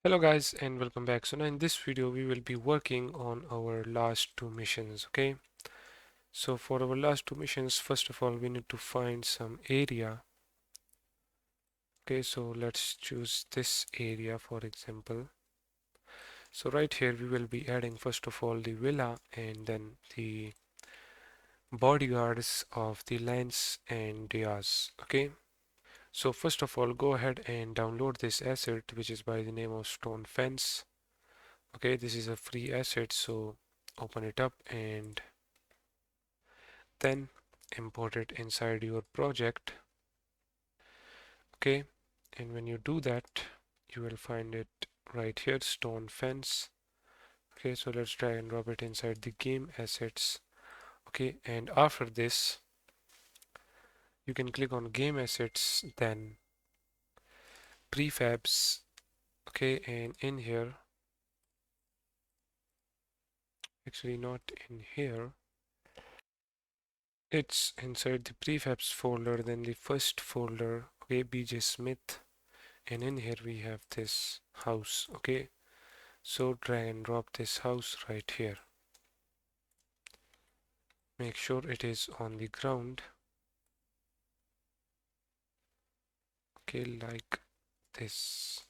Hello guys and welcome back. So now in this video we will be working on our last two missions. Okay, so for our last two missions, first of all we need to find some area. Okay, so let's choose this area for example. So right here we will be adding first of all the villa and then the bodyguards of the Lance and Diaz. Okay, so first of all go ahead and download this asset which is by the name of Stone Fence. Okay, this is a free asset, so open it up and then import it inside your project. Okay, and when you do that you will find it right here, Stone Fence. Okay, so let's drag and drop it inside the game assets. Okay, and after this you can click on game assets, then prefabs. Okay, and in here, actually not in here, it's inside the prefabs folder, then the first folder. Okay, BJ Smith, and in here we have this house. Okay, so drag and drop this house right here. Make sure it is on the ground. Okay, like this.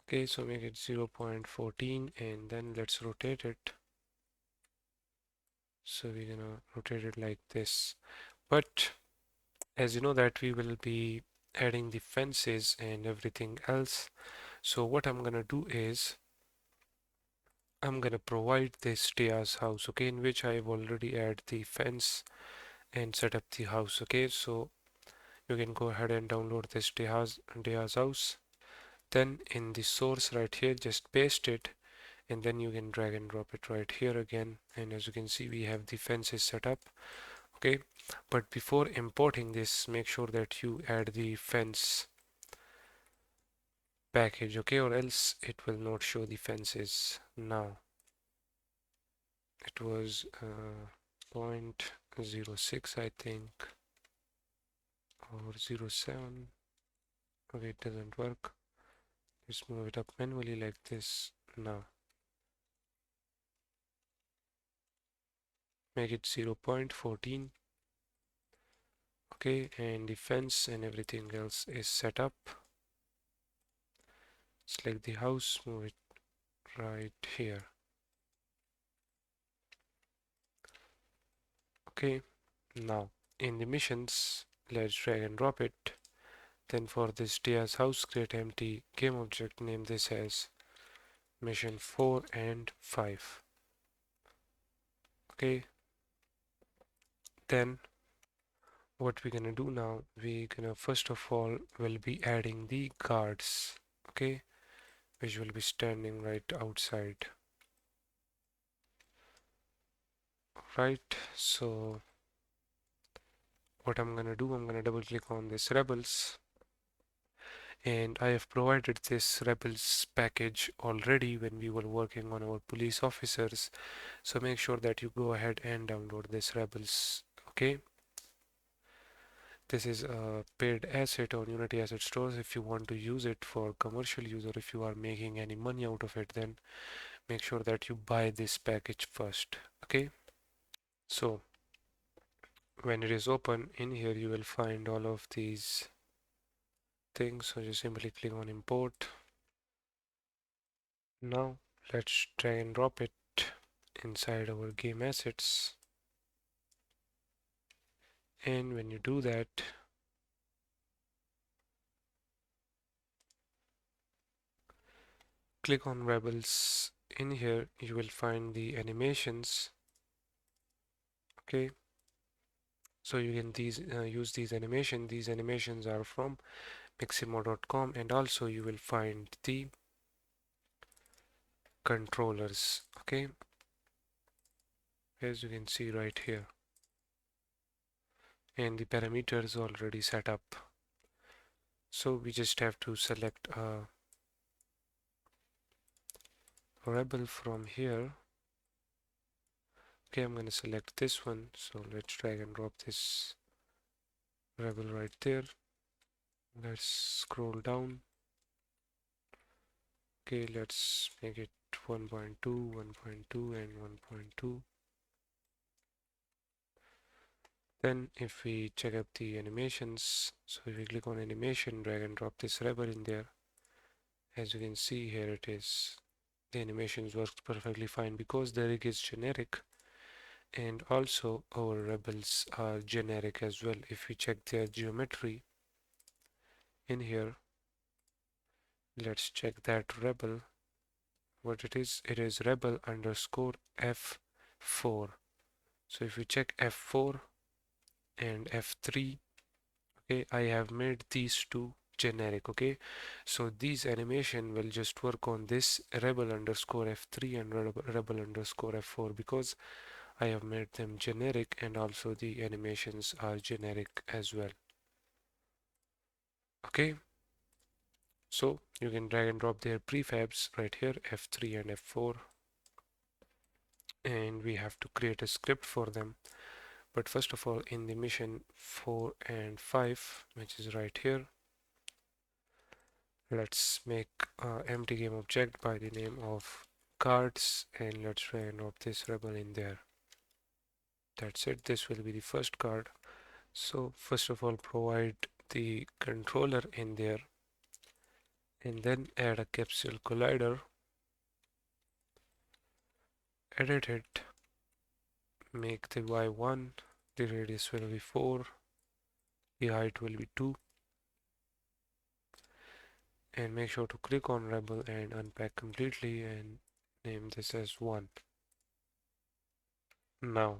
Okay, so make it 0.14 and then let's rotate it. So we're gonna rotate it like this. But as you know that we will be adding the fences and everything else. So what I'm gonna do is I'm gonna provide this Diaz house, okay, in which I've already added the fence and set up the house. Okay, so you can go ahead and download this Diaz house. Then in the source right here, just paste it and then you can drag and drop it right here again. And as you can see, we have the fences set up. Okay, but before importing this, make sure that you add the fence package, okay, or else it will not show the fences now. It was 0.06 I think, or 0.7. Okay, it doesn't work. Just move it up manually like this. Now make it 0.14. Okay, and the fence and everything else is set up. Select the house, move it right here. Okay, now in the missions, let's drag and drop it. Then for this Diaz house, create empty game object, name this as mission 4 and 5. Okay, then what we're gonna do now, we're gonna first of all will be adding the guards, okay, which will be standing right outside. Right, so what I'm gonna do, I'm gonna double click on this rebels, and I have provided this rebels package already when we were working on our police officers, so make sure that you go ahead and download this rebels. Okay, this is a paid asset on Unity Asset Stores. If you want to use it for commercial use or if you are making any money out of it, then make sure that you buy this package first. Okay, so when it is open, in here you will find all of these things, so just simply click on import. Now let's drag and drop it inside our game assets, and when you do that, click on rebels. In here you will find the animations. Okay, so you can use these animations are from miximo.com, and also you will find the controllers. Okay, as you can see right here, and the parameters already set up, so we just have to select a rebel from here. Okay, I'm going to select this one. So let's drag and drop this rebel right there. Let's scroll down. Okay, let's make it 1.2, 1.2, and 1.2. Then if we check up the animations, so if we click on animation, drag and drop this rebel in there, as you can see here it is. The animations works perfectly fine because the rig is generic, and also our rebels are generic as well. If we check their geometry in here, let's check that rebel. What it is rebel underscore F4. So if we check F4 and F3, okay, I have made these two generic. Okay, so these animation will just work on this rebel underscore F3 and rebel underscore F4 because I have made them generic, and also the animations are generic as well. Okay, so you can drag and drop their prefabs right here, F3 and F4, and we have to create a script for them. But first of all, in the mission 4 and 5, which is right here, let's make an empty game object by the name of cards, and let's drag and drop this rebel in there. That's it. This will be the first card. So first of all, provide the controller in there, and then add a capsule collider, edit it, make the y1, the radius will be 4, the height will be 2, and make sure to click on rebel and unpack completely and name this as 1. Now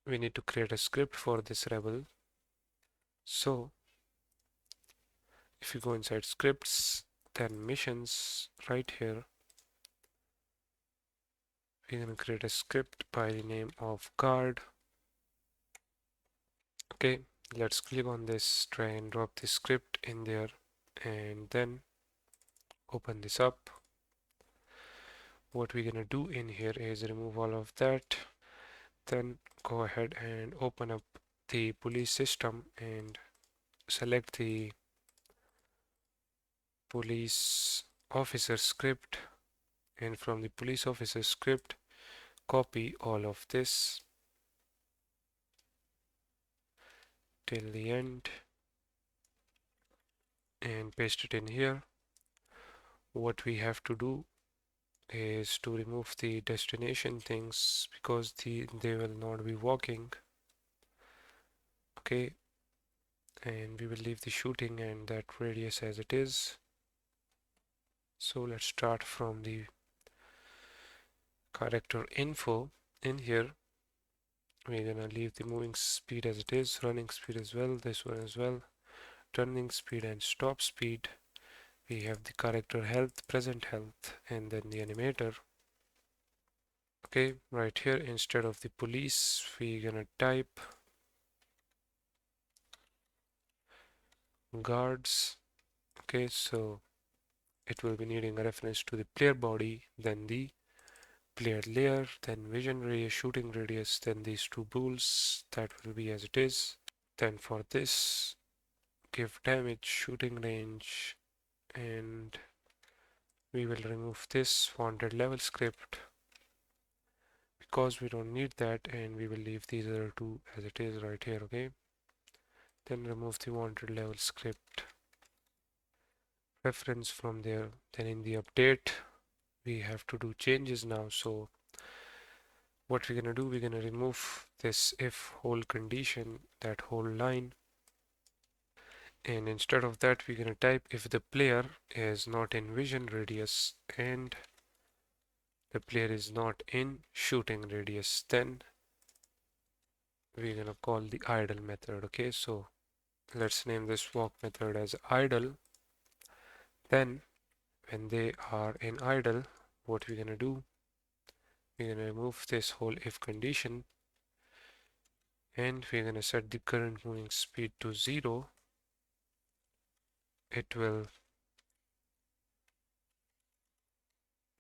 we need to create a script for this rebel. So if you go inside scripts, then missions right here, we're going to create a script by the name of card. Okay, let's click on this, try and drop the script in there, and then open this up. What we're gonna do in here is remove all of that, then go ahead and open up the police system and select the police officer script, and from the police officer script copy all of this till the end and paste it in here. What we have to do is to remove the destination things because they will not be walking. Okay, and we will leave the shooting and that radius as it is. So let's start from the character info. In here we're gonna leave the moving speed as it is, running speed as well, this one as well, turning speed and stop speed. We have the character health, present health, and then the animator. Okay, right here instead of the police we're gonna type guards. Okay, so it will be needing a reference to the player body, then the player layer, then vision radius, shooting radius, then these two bools, that will be as it is. Then for this, give damage, shooting range, and we will remove this wanted level script because we don't need that, and we will leave these other two as it is right here. Okay, then remove the wanted level script reference from there. Then in the update we have to do changes now. So what we're gonna do, we're gonna remove this if whole condition, that whole line, and instead of that we're gonna type if the player is not in vision radius and the player is not in shooting radius, then we're gonna call the idle method. Okay, so let's name this walk method as idle. Then when they are in idle, what we're gonna do, we're gonna remove this whole if condition, and we're gonna set the current moving speed to 0. It will,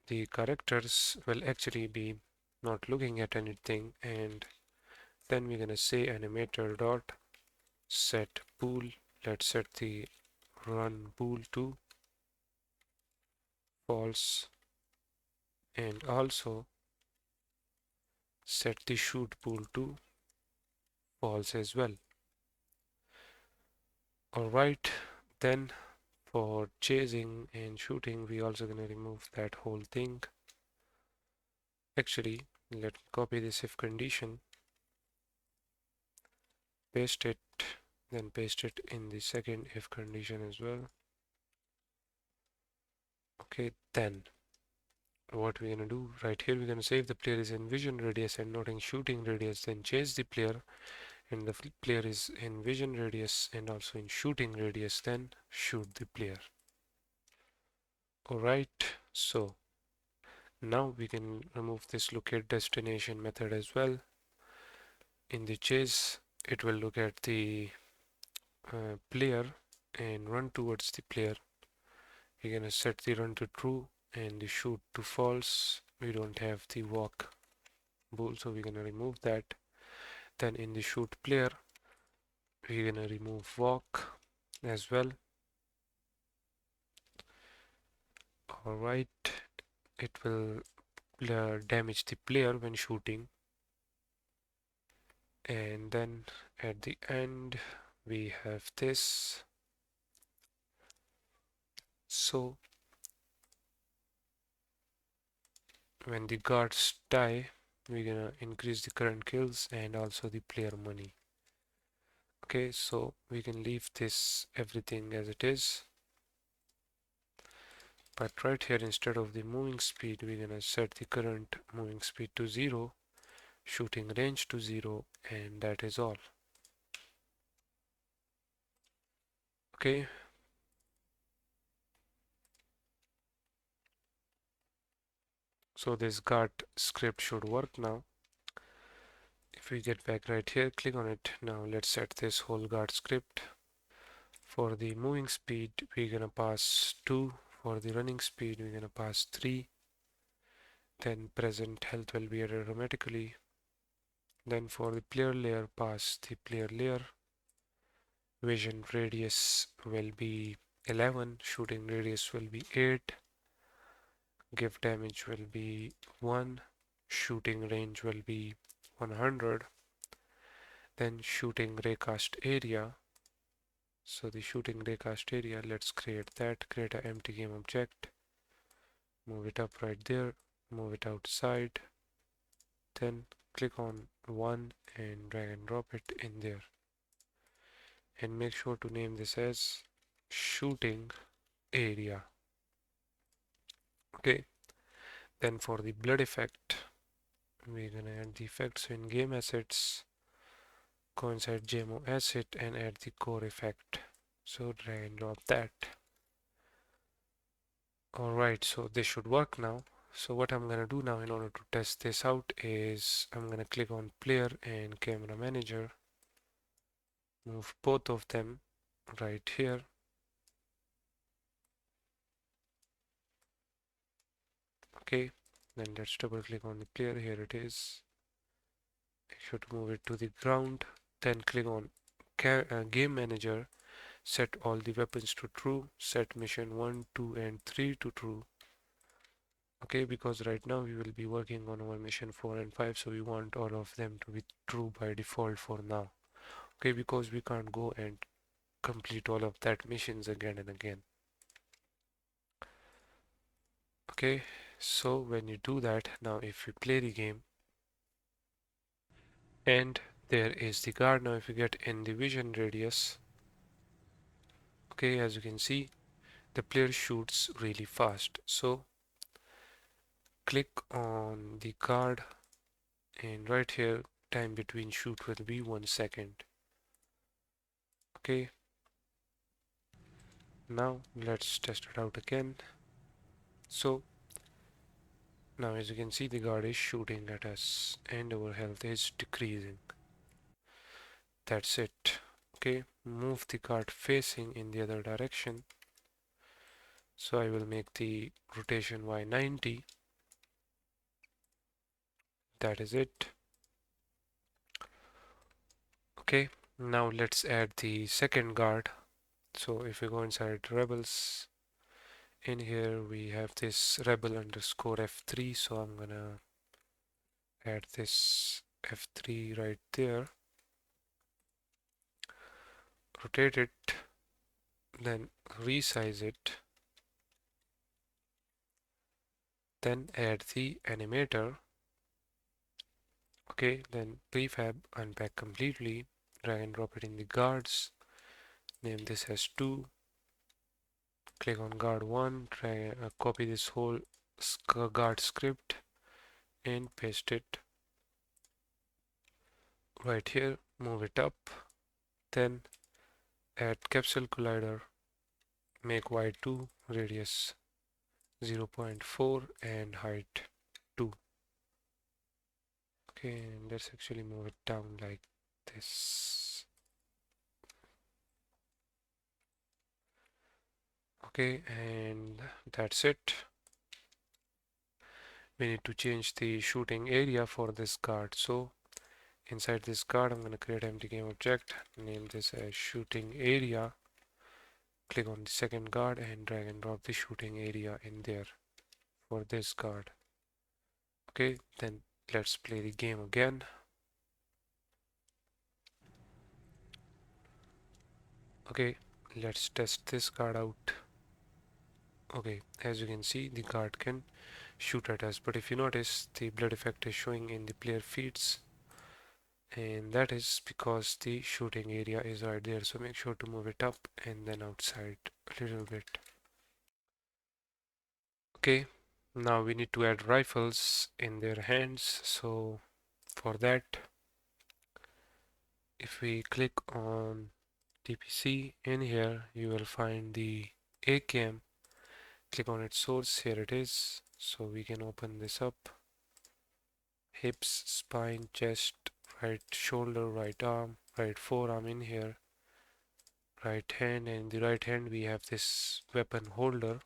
the characters will actually be not looking at anything, and then we're gonna say animator dot set pool. Let's set the run pool to false, and also set the shoot pool to false as well. Alright, then for chasing and shooting, we also gonna remove that whole thing. Actually, let me copy this if condition, paste it, then paste it in the second if condition as well. Okay, then what we're gonna do right here, we're gonna say if the player is in vision radius and not in shooting radius, then chase the player, and the player is in vision radius and also in shooting radius, then shoot the player. Alright, so now we can remove this locate destination method as well. In the chase, it will look at the player and run towards the player. We're gonna set the run to true and the shoot to false. We don't have the walk bool, so we're gonna remove that. Then in the shoot player, we're gonna remove walk as well. Alright, it will damage the player when shooting. And then at the end, we have this. So when the guards die, we're gonna increase the current kills and also the player money. Okay, so we can leave this everything as it is, but right here instead of the moving speed, we're gonna set the current moving speed to 0, shooting range to 0, and that is all. Okay, so this guard script should work now. If we get back right here, click on it. Now let's set this whole guard script. For the moving speed, we're gonna pass 2. For the running speed, we're gonna pass 3. Then present health will be added automatically. Then for the player layer, pass the player layer. Vision radius will be 11. Shooting radius will be 8. Give damage will be 1. Shooting range will be 100. Then shooting raycast area. So the shooting raycast area, let's create that. Create an empty game object. Move it up right there. Move it outside. Then click on 1 and drag and drop it in there. And make sure to name this as shooting area. Okay. Then for the blood effect, we're gonna add the effect. So in game assets, go inside JMO asset and add the core effect. So drag and drop that. Alright, so this should work now. So what I'm gonna do now in order to test this out is I'm gonna click on player and camera manager, move both of them right here. Okay, then let's double click on the player. Here it is. Make sure to move it to the ground. Then click on game manager. Set all the weapons to true. Set mission 1, 2 and 3 to true. Okay, because right now we will be working on our mission 4 and 5, so we want all of them to be true by default for now. Okay, because we can't go and complete all of that missions again and again. Okay, so when you do that, now if we play the game, and there is the guard. Now if you get in the vision radius, okay, as you can see, the player shoots really fast. So click on the guard, and right here time between shoot will be 1 second. Okay, now let's test it out again. So now as you can see, the guard is shooting at us and our health is decreasing. That's it. Okay, move the guard facing in the other direction. So I will make the rotation Y 90. that is it. Okay, now let's add the second guard. So if we go inside rebels, in here we have this rebel underscore f3, so I'm gonna add this f3 right there, rotate it, then resize it, then add the animator. Okay, then prefab unpack completely, drag and drop it in the guards, name this as 2, click on guard 1, try copy this whole guard script and paste it right here, move it up, then add capsule collider, make wide 2, radius 0.4 and height 2. Okay, and let's actually move it down like this. Okay, and that's it. We need to change the shooting area for this guard. So inside this guard, I'm going to create empty game object, name this as shooting area. Click on the second guard and drag and drop the shooting area in there for this guard. Okay, then let's play the game again. Okay, let's test this guard out. Okay, as you can see, the guard can shoot at us, but if you notice, the blood effect is showing in the player feeds, and that is because the shooting area is right there. So make sure to move it up and then outside a little bit. Okay, now we need to add rifles in their hands. So for that, if we click on TPC in here, you will find the ACAM. Click on its source, here it is. So we can open this up. Hips, spine, chest, right shoulder, right arm, right forearm in here, right hand, and in the right hand we have this weapon holder.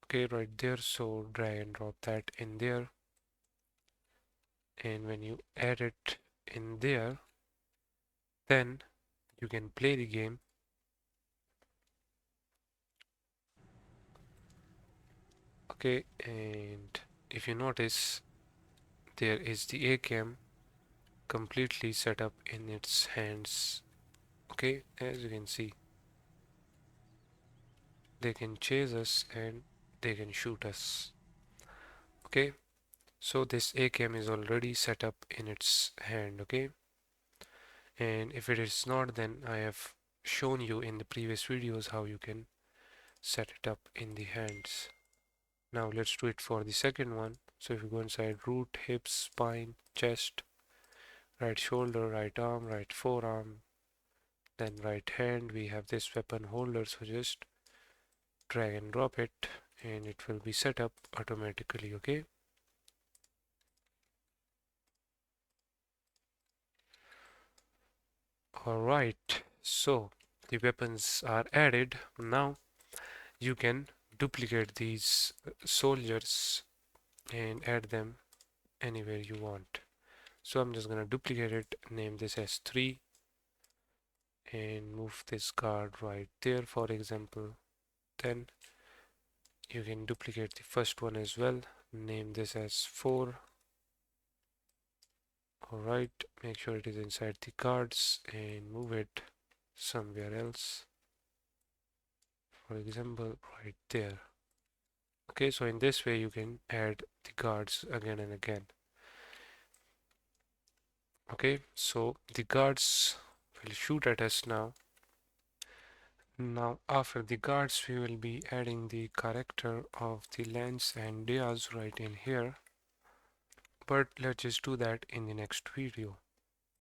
Okay, right there, so drag and drop that in there, and when you add it in there, then you can play the game. Okay, and if you notice, there is the ACAM completely set up in its hands. Okay, as you can see, they can chase us and they can shoot us. Okay, so this ACAM is already set up in its hand. Okay, and if it is not, then I have shown you in the previous videos how you can set it up in the hands. Now let's do it for the second one. So if you go inside root, hips, spine, chest, right shoulder, right arm, right forearm, then right hand, we have this weapon holder. So just drag and drop it and it will be set up automatically. Okay, alright, so the weapons are added. Now you can duplicate these soldiers and add them anywhere you want. So I'm just gonna duplicate it, name this as 3, and move this guard right there, for example. Then you can duplicate the first one as well, name this as 4. Alright, make sure it is inside the cards and move it somewhere else, for example right there. Okay, so in this way you can add the guards again and again. Okay, so the guards will shoot at us now. Now after the guards we will be adding the character of the Lance and Diaz right in here, but let's just do that in the next video.